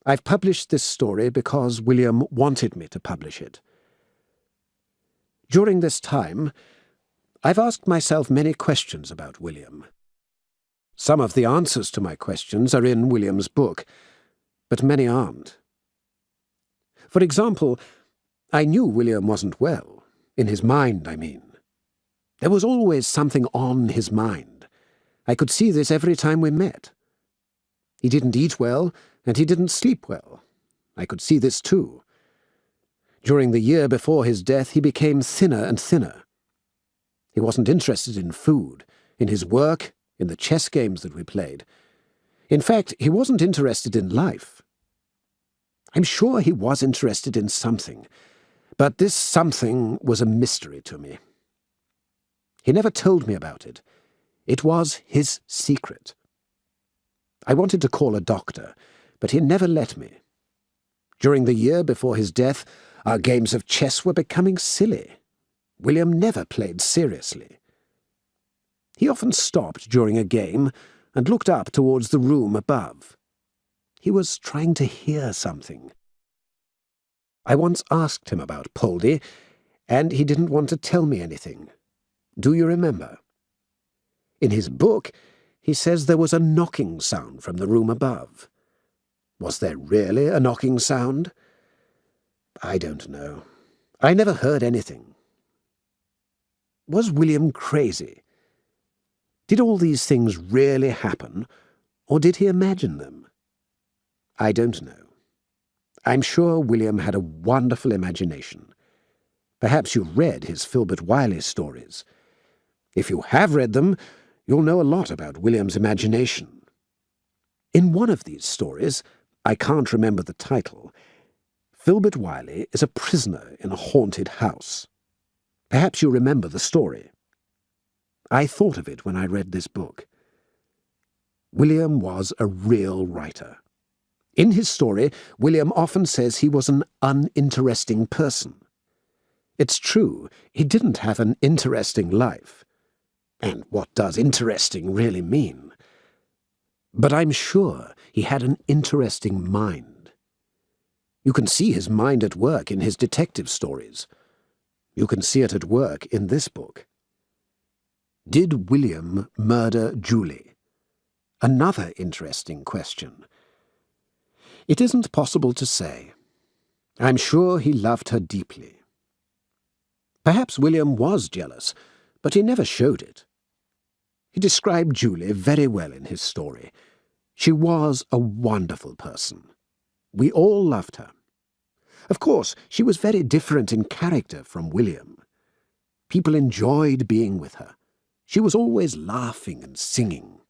I've published this story because William wanted me to publish it. During this time, I've asked myself many questions about William. Some of the answers to my questions are in William's book, but many aren't. For example, I knew William wasn't well. In his mind, I mean. There was always something on his mind. I could see this every time we met. He didn't eat well, and he didn't sleep well. I could see this too. During the year before his death, he became thinner and thinner. He wasn't interested in food, in his work, in the chess games that we played. In fact, he wasn't interested in life. I'm sure he was interested in something, but this something was a mystery to me. He never told me about it. It was his secret. I wanted to call a doctor, but he never let me. During the year before his death, our games of chess were becoming silly. William never played seriously. He often stopped during a game and looked up towards the room above. He was trying to hear something. I once asked him about Poldy, and he didn't want to tell me anything. Do you remember? In his book, he says there was a knocking sound from the room above. Was there really a knocking sound? I don't know. I never heard anything. Was William crazy? Did all these things really happen, or did he imagine them? I don't know. I'm sure William had a wonderful imagination. Perhaps you've read his Filbert Wiley stories. If you have read them, you'll know a lot about William's imagination. In one of these stories, I can't remember the title, Filbert Wiley is a prisoner in a haunted house. Perhaps you remember the story. I thought of it when I read this book. William was a real writer. In his story, William often says he was an uninteresting person. It's true, he didn't have an interesting life. And what does interesting really mean? But I'm sure he had an interesting mind. You can see his mind at work in his detective stories. You can see it at work in this book. Did William murder Julie? Another interesting question. It isn't possible to say. I'm sure he loved her deeply. Perhaps William was jealous, but he never showed it. He described Julie very well in his story. She was a wonderful person. We all loved her. Of course, she was very different in character from William. People enjoyed being with her. She was always laughing and singing.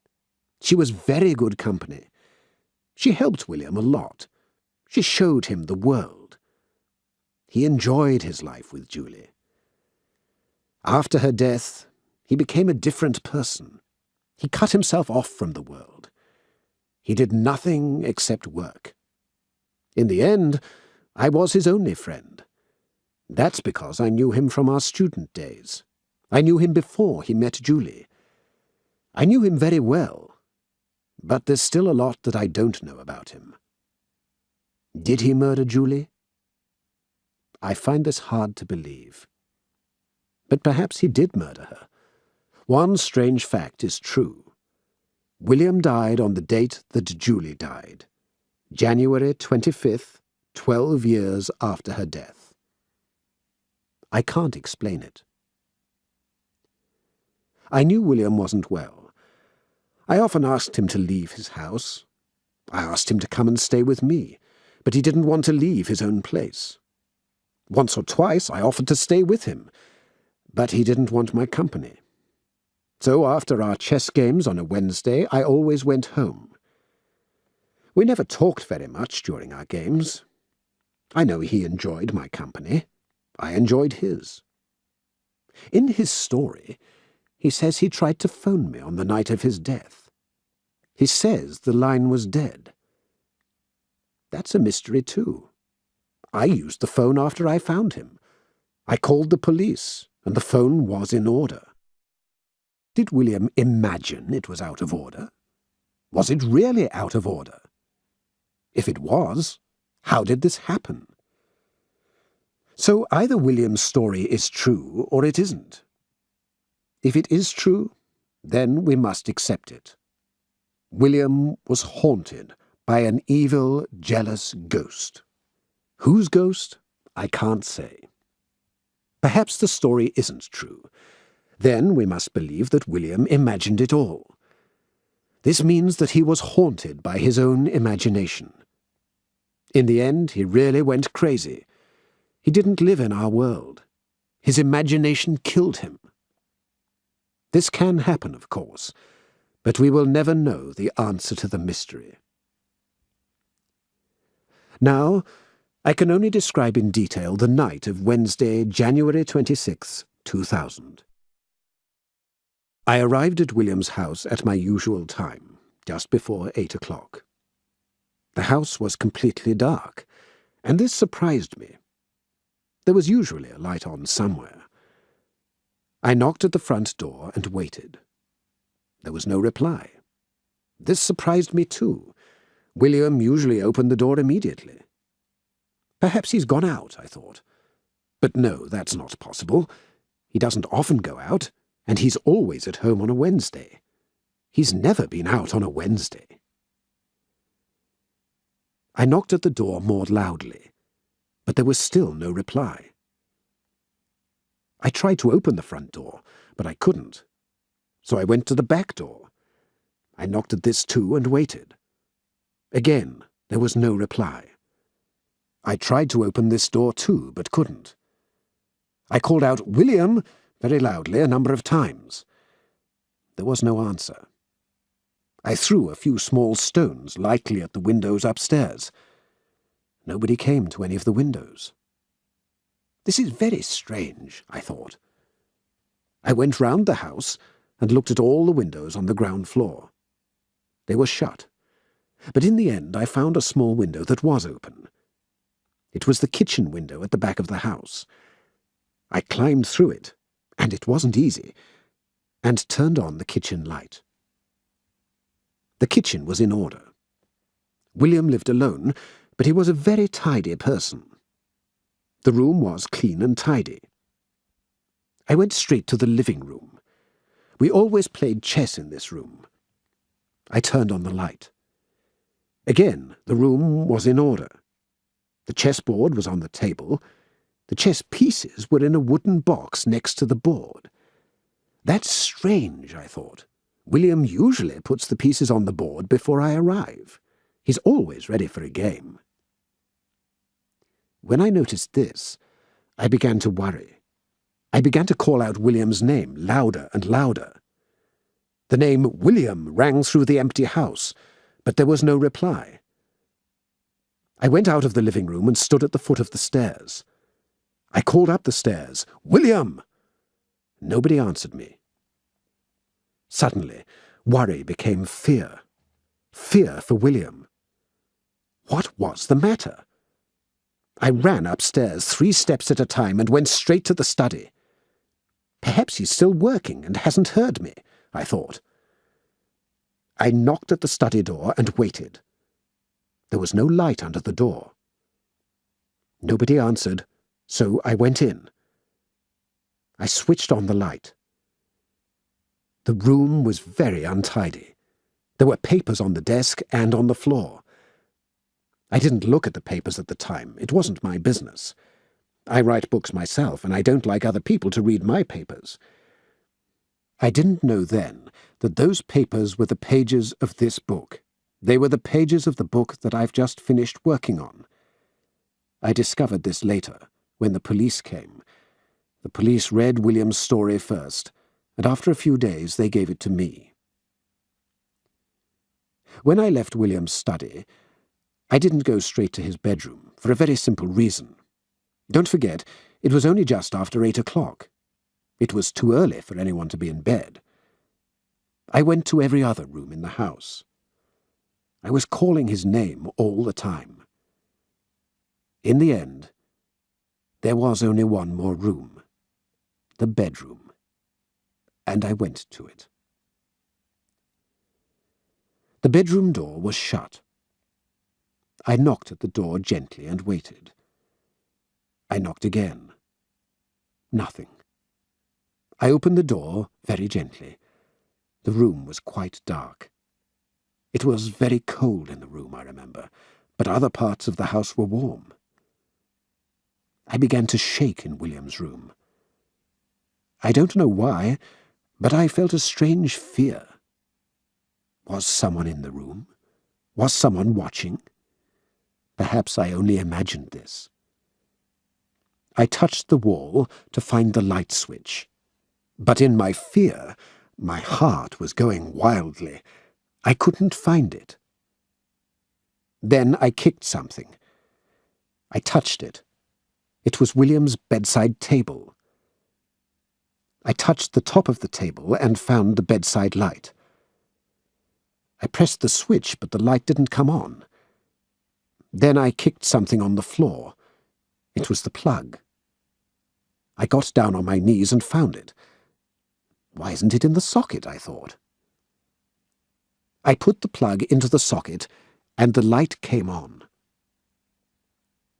She was very good company. She helped William a lot. She showed him the world. He enjoyed his life with Julie. After her death, he became a different person. He cut himself off from the world. He did nothing except work. In the end, I was his only friend. That's because I knew him from our student days. I knew him before he met Julie. I knew him very well, but there's still a lot that I don't know about him. Did he murder Julie? I find this hard to believe. But perhaps he did murder her. One strange fact is true. William died on the date that Julie died, January 25th, 12 years after her death. I can't explain it. I knew William wasn't well. I often asked him to leave his house. I asked him to come and stay with me, but he didn't want to leave his own place. Once or twice I offered to stay with him, but he didn't want my company. So after our chess games on a Wednesday, I always went home. We never talked very much during our games. I know he enjoyed my company. I enjoyed his. In his story, he says he tried to phone me on the night of his death. He says the line was dead. That's a mystery too. I used the phone after I found him. I called the police, and the phone was in order. Did William imagine it was out of order? Was it really out of order? If it was, how did this happen? So either William's story is true or it isn't. If it is true, then we must accept it. William was haunted by an evil, jealous ghost. Whose ghost? I can't say. Perhaps the story isn't true. Then we must believe that William imagined it all. This means that he was haunted by his own imagination. In the end, he really went crazy. He didn't live in our world. His imagination killed him. This can happen, of course, but we will never know the answer to the mystery. Now, I can only describe in detail the night of Wednesday, January 26, 2000. I arrived at William's house at my usual time, just before 8 o'clock. The house was completely dark, and this surprised me. There was usually a light on somewhere. I knocked at the front door and waited. There was no reply. This surprised me too. William usually opened the door immediately. Perhaps he's gone out, I thought. But no, that's not possible. He doesn't often go out, and he's always at home on a Wednesday. He's never been out on a Wednesday. I knocked at the door more loudly, but there was still no reply. I tried to open the front door, but I couldn't. So I went to the back door. I knocked at this too and waited. Again, there was no reply. I tried to open this door too, but couldn't. I called out, "William!" very loudly a number of times. There was no answer. I threw a few small stones lightly at the windows upstairs. Nobody came to any of the windows. This is very strange, I thought. I went round the house and looked at all the windows on the ground floor. They were shut, but in the end I found a small window that was open. It was the kitchen window at the back of the house. I climbed through it, and it wasn't easy, and turned on the kitchen light. The kitchen was in order. William lived alone, but he was a very tidy person. The room was clean and tidy. I went straight to the living room. We always played chess in this room. I turned on the light. Again, the room was in order. The chessboard was on the table. The chess pieces were in a wooden box next to the board. That's strange, I thought. William usually puts the pieces on the board before I arrive. He's always ready for a game. When I noticed this, I began to worry. I began to call out William's name louder and louder. The name William rang through the empty house, but there was no reply. I went out of the living room and stood at the foot of the stairs. I called up the stairs, "William!" Nobody answered me. Suddenly, worry became fear. Fear for William. What was the matter? I ran upstairs 3 steps at a time and went straight to the study. Perhaps he's still working and hasn't heard me, I thought. I knocked at the study door and waited. There was no light under the door. Nobody answered, so I went in. I switched on the light. The room was very untidy. There were papers on the desk and on the floor. I didn't look at the papers at the time. It wasn't my business. I write books myself, and I don't like other people to read my papers. I didn't know then that those papers were the pages of this book. They were the pages of the book that I've just finished working on. I discovered this later, when the police came. The police read William's story first, and after a few days they gave it to me. When I left William's study, I didn't go straight to his bedroom, for a very simple reason. Don't forget, it was only just after 8 o'clock. It was too early for anyone to be in bed. I went to every other room in the house. I was calling his name all the time. In the end, there was only one more room, the bedroom, and I went to it. The bedroom door was shut. I knocked at the door gently and waited. I knocked again. Nothing. I opened the door very gently. The room was quite dark. It was very cold in the room, I remember, but other parts of the house were warm. I began to shake in William's room. I don't know why, but I felt a strange fear. Was someone in the room? Was someone watching? Perhaps I only imagined this. I touched the wall to find the light switch. But in my fear, my heart was going wildly. I couldn't find it. Then I kicked something. I touched it. It was William's bedside table. I touched the top of the table and found the bedside light. I pressed the switch, but the light didn't come on. Then I kicked something on the floor. It was the plug. I got down on my knees and found it. Why isn't it in the socket, I thought. I put the plug into the socket, and the light came on.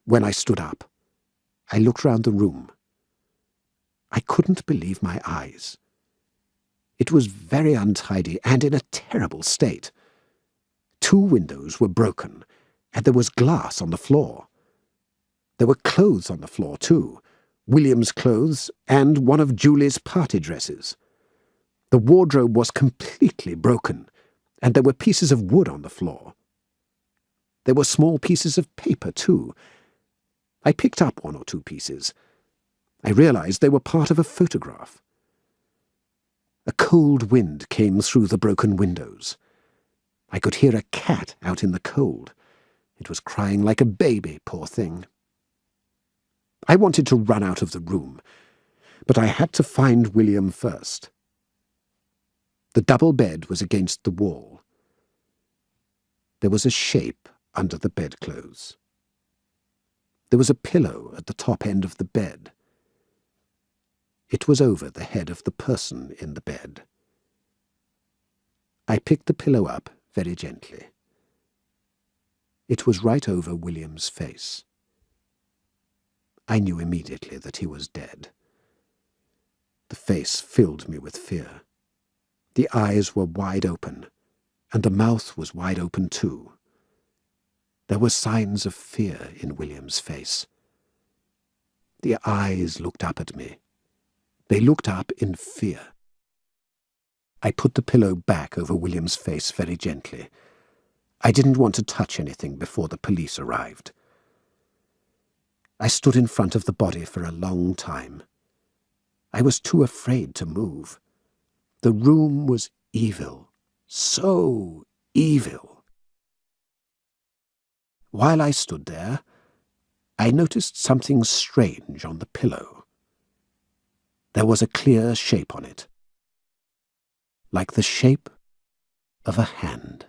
When I stood up, I looked round the room. I couldn't believe my eyes. It was very untidy and in a terrible state. 2 windows were broken, and there was glass on the floor. There were clothes on the floor, too. William's clothes and one of Julie's party dresses. The wardrobe was completely broken, and there were pieces of wood on the floor. There were small pieces of paper, too. I picked up 1 or 2 pieces. I realized they were part of a photograph. A cold wind came through the broken windows. I could hear a cat out in the cold. It was crying like a baby, poor thing. I wanted to run out of the room, but I had to find William first. The double bed was against the wall. There was a shape under the bedclothes. There was a pillow at the top end of the bed. It was over the head of the person in the bed. I picked the pillow up very gently. It was right over William's face. I knew immediately that he was dead. The face filled me with fear. The eyes were wide open, and the mouth was wide open too. There were signs of fear in William's face. The eyes looked up at me. They looked up in fear. I put the pillow back over William's face very gently. I didn't want to touch anything before the police arrived. I stood in front of the body for a long time. I was too afraid to move. The room was evil, so evil. While I stood there, I noticed something strange on the pillow. There was a clear shape on it, like the shape of a hand.